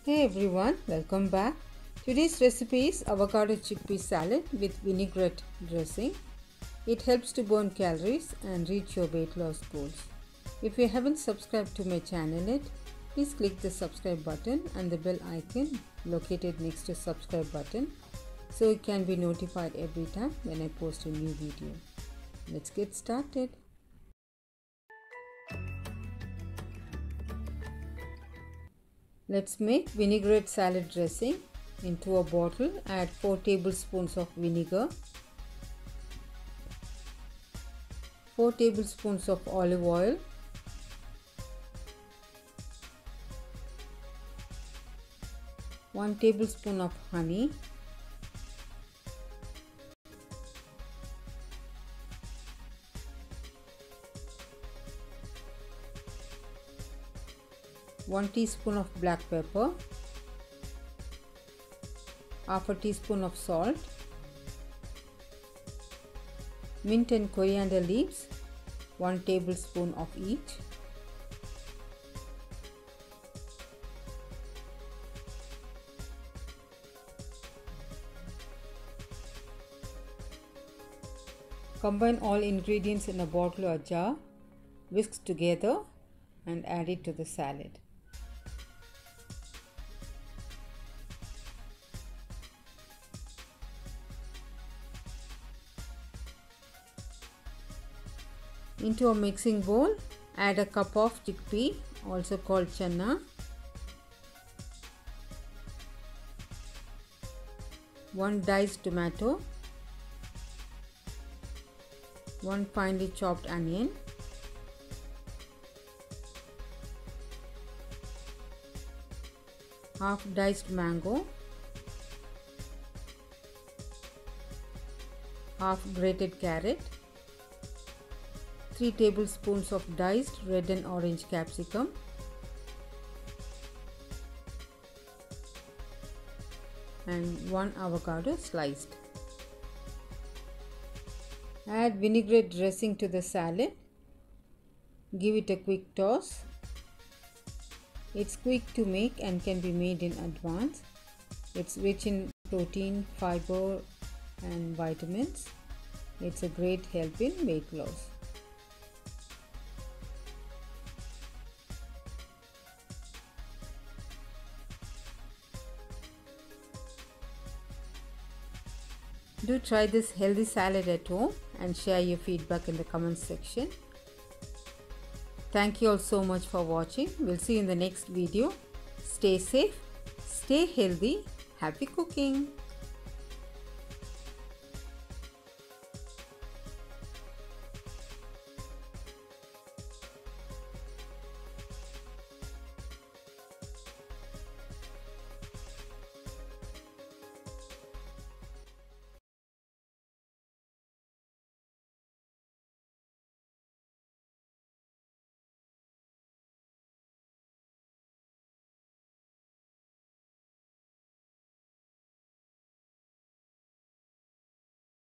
Hey everyone, welcome back. Today's recipe is avocado chickpea salad with vinaigrette dressing. It helps to burn calories and reach your weight loss goals. If you haven't subscribed to my channel yet, please click the subscribe button and the bell icon located next to subscribe button so you can be notified every time when I post a new video. Let's get started. Let's make vinaigrette salad dressing. Into a bottle, add 4 tablespoons of vinegar, 4 tablespoons of olive oil, 1 tablespoon of honey, one teaspoon of black pepper, half a teaspoon of salt, mint and coriander leaves, 1 tablespoon of each, combine all ingredients in a bottle or jar, whisk together and add it to the salad. Into a mixing bowl, add a cup of chickpea, also called chana, 1 diced tomato, 1 finely chopped onion, half diced mango, half grated carrot, 3 tablespoons of diced red and orange capsicum, and 1 avocado sliced. Add vinaigrette dressing to the salad. Give it a quick toss. It's quick to make and can be made in advance. It's rich in protein, fiber and vitamins. It's a great help in weight loss. Do try this healthy salad at home and share your feedback in the comments section. Thank you all so much for watching. We'll see you in the next video. Stay safe, stay healthy, happy cooking.